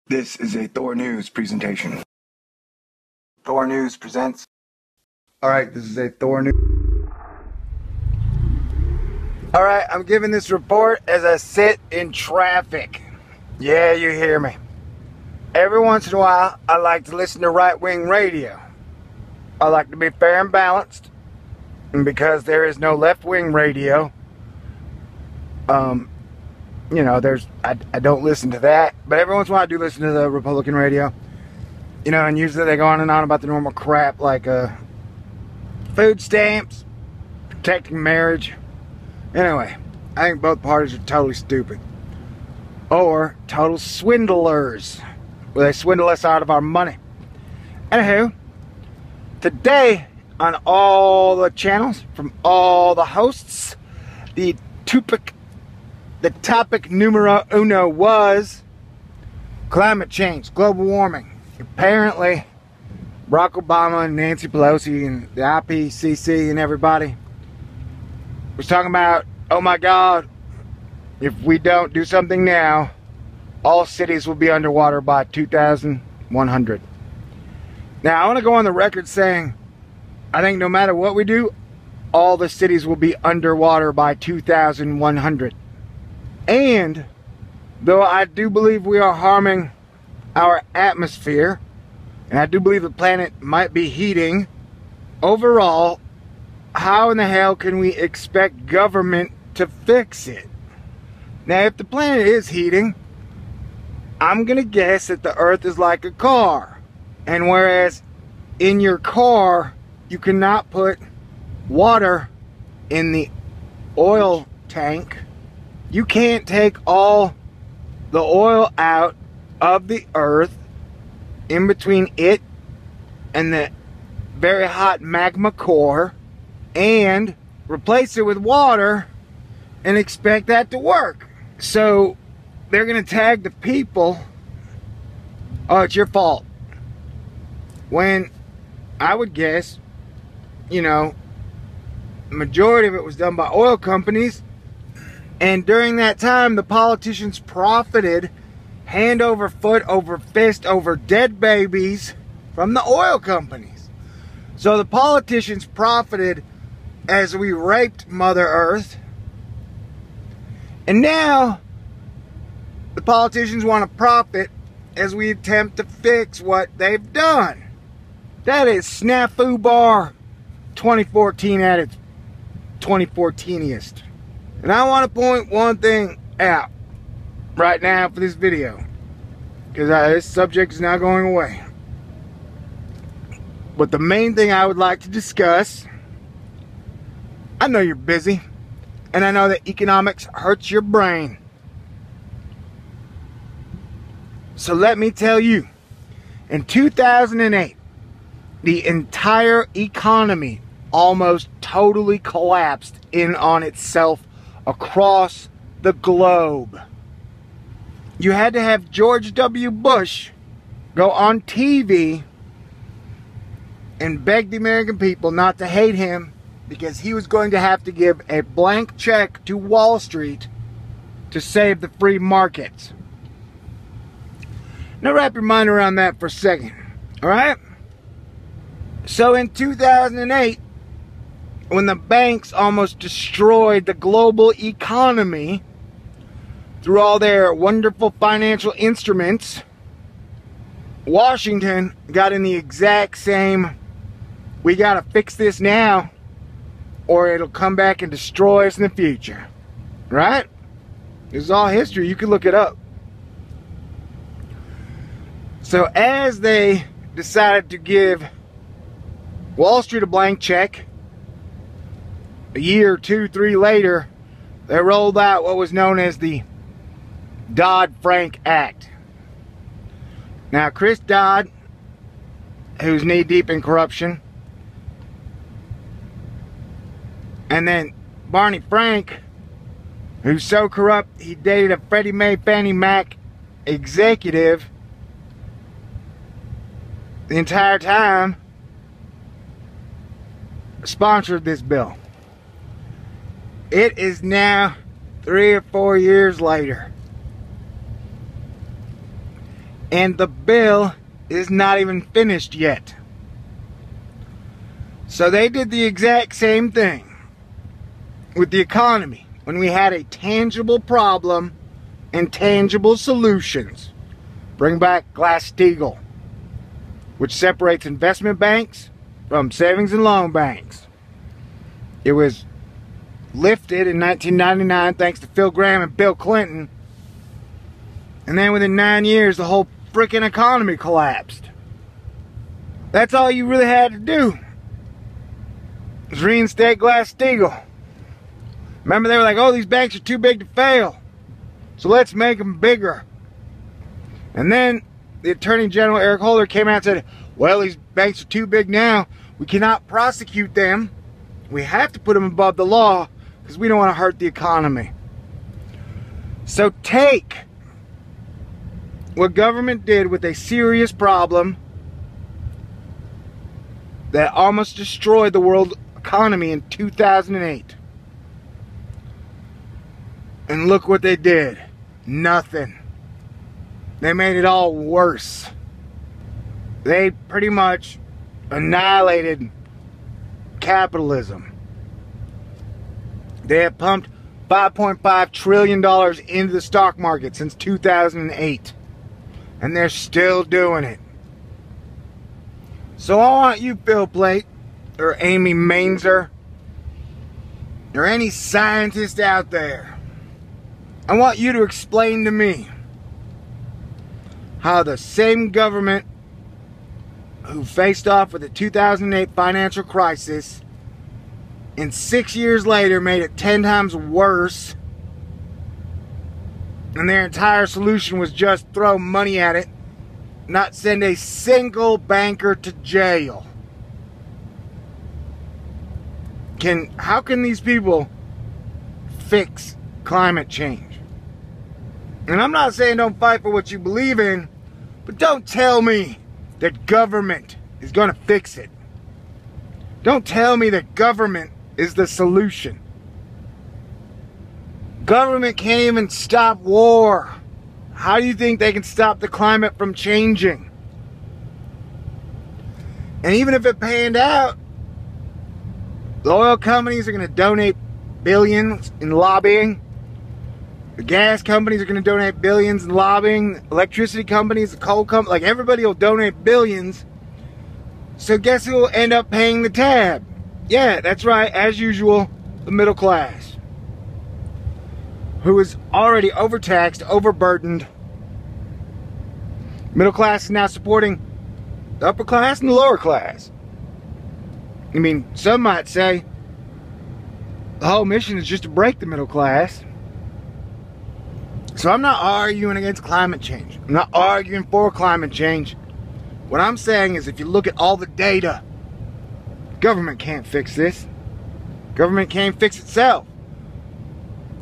This is a Thor News presentation. Thor News presents. Alright, this is a Thor News. Alright, I'm giving this report as I sit in traffic. Yeah, you hear me. Every once in a while, I like to listen to right-wing radio. I like to be fair and balanced. And because there is no left-wing radio, you know, I don't listen to that. But every once in a while I do listen to the Republican radio. You know, and usually they go on and on about the normal crap like food stamps, protecting marriage. Anyway, I think both parties are totally stupid. Or total swindlers, where they swindle us out of our money. Anywho, today on all the channels, from all the hosts, the topic numero uno was climate change, global warming. Apparently, Barack Obama and Nancy Pelosi and the IPCC and everybody was talking about, oh my God, if we don't do something now, all cities will be underwater by 2100. Now, I want to go on the record saying, I think no matter what we do, all the cities will be underwater by 2100. And though I do believe we are harming our atmosphere, and I do believe the planet might be heating, overall, how in the hell can we expect government to fix it? Now, if the planet is heating, I'm gonna guess that the earth is like a car. And whereas in your car, you cannot put water in the oil tank, you can't take all the oil out of the earth in between it and the very hot magma core and replace it with water and expect that to work. So they're going to tag the people, oh, it's your fault. When I would guess, you know, the majority of it was done by oil companies. And during that time, the politicians profited hand over foot, over fist, over dead babies from the oil companies. So the politicians profited as we raped Mother Earth. And now, the politicians want to profit as we attempt to fix what they've done. That is Snafu Bar 2014 at its 2014iest. And I want to point one thing out right now for this video, because this subject is not going away. But the main thing I would like to discuss, I know you're busy, and I know that economics hurts your brain. So let me tell you, in 2008, the entire economy almost totally collapsed in on itself across the globe. You had to have George W. Bush go on TV and beg the American people not to hate him, because he was going to have to give a blank check to Wall Street to save the free markets. Now wrap your mind around that for a second, alright? So in 2008, when the banks almost destroyed the global economy through all their wonderful financial instruments, Washington got in the exact same, we gotta fix this now or it'll come back and destroy us in the future. Right? This is all history. You can look it up. So as they decided to give Wall Street a blank check, a year, 2, 3 later, they rolled out what was known as the Dodd-Frank Act. Now, Chris Dodd, who's knee-deep in corruption, and then Barney Frank, who's so corrupt he dated a Freddie Mae Fannie Mac executive the entire time, sponsored this bill. It is now 3 or 4 years later, And the bill is not even finished yet. So they did the exact same thing with the economy when we had a tangible problem and tangible solutions. Bring back Glass-Steagall, which separates investment banks from savings and loan banks. It was lifted in 1999 thanks to Phil Gramm and Bill Clinton. And then within 9 years, the whole freaking economy collapsed. That's all you really had to do, was reinstate Glass-Steagall. Remember, they were like, oh, these banks are too big to fail, so let's make them bigger. And then the Attorney General, Eric Holder, came out and said, well, these banks are too big now. We cannot prosecute them. We have to put them above the law because we don't want to hurt the economy. So take what government did with a serious problem that almost destroyed the world economy in 2008. And look what they did. Nothing. They made it all worse. They pretty much annihilated capitalism. They have pumped $5.5 trillion into the stock market since 2008. And they're still doing it. So I want you, Bill Plate, or Amy Mainzer, or any scientist out there, I want you to explain to me how the same government who faced off with the 2008 financial crisis and 6 years later made it 10 times worse, and their entire solution was just throw money at it, not send a single banker to jail. How can these people fix climate change? And I'm not saying don't fight for what you believe in, but don't tell me that government is going to fix it. Don't tell me that government is the solution. Government can't even stop war. How do you think they can stop the climate from changing? And even if it panned out, the oil companies are going to donate billions in lobbying. The gas companies are going to donate billions in lobbying. Electricity companies, the coal companies, like everybody will donate billions. So guess who will end up paying the tab? Yeah, that's right, as usual, the middle class, who is already overtaxed, overburdened. Middle class is now supporting the upper class and the lower class. I mean, some might say the whole mission is just to break the middle class. So I'm not arguing against climate change. I'm not arguing for climate change. What I'm saying is if you look at all the data, government can't fix this. Government can't fix itself.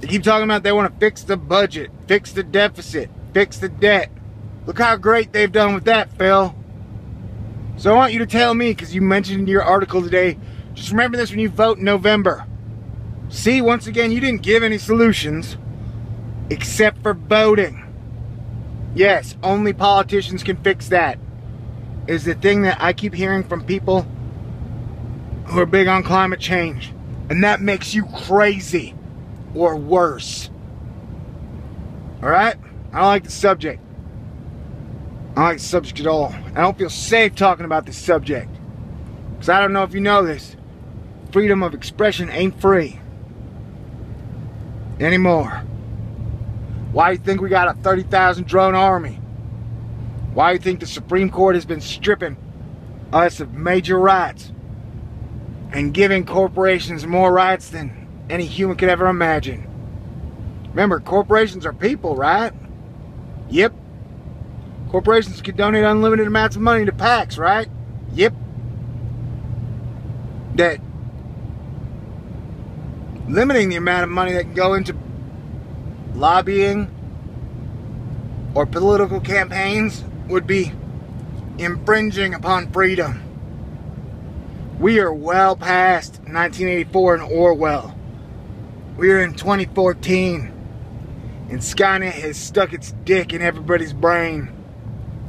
They keep talking about they want to fix the budget, fix the deficit, fix the debt. Look how great they've done with that, Phil. So I want you to tell me, because you mentioned in your article today, just remember this when you vote in November. See, once again, you didn't give any solutions except for voting. Yes, only politicians can fix that, is the thing that I keep hearing from people who are big on climate change. And that makes you crazy or worse. Alright? I don't like the subject. I don't like the subject at all. I don't feel safe talking about this subject. Because I don't know if you know this. Freedom of expression ain't free anymore. Why do you think we got a 30,000 drone army? Why do you think the Supreme Court has been stripping us of major rights and giving corporations more rights than any human could ever imagine? Remember, corporations are people, right? Yep. Corporations can donate unlimited amounts of money to PACs, right? Yep. That limiting the amount of money that can go into lobbying or political campaigns would be infringing upon freedom. We are well past 1984 and Orwell. We are in 2014, and Skynet has stuck its dick in everybody's brain.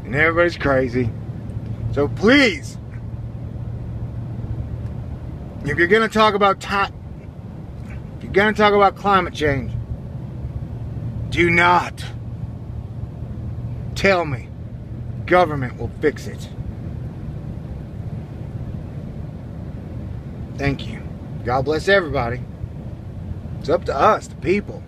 and everybody's crazy. So please, if you're gonna talk about climate change, do not tell me government will fix it. Thank you. God bless everybody. It's up to us, the people.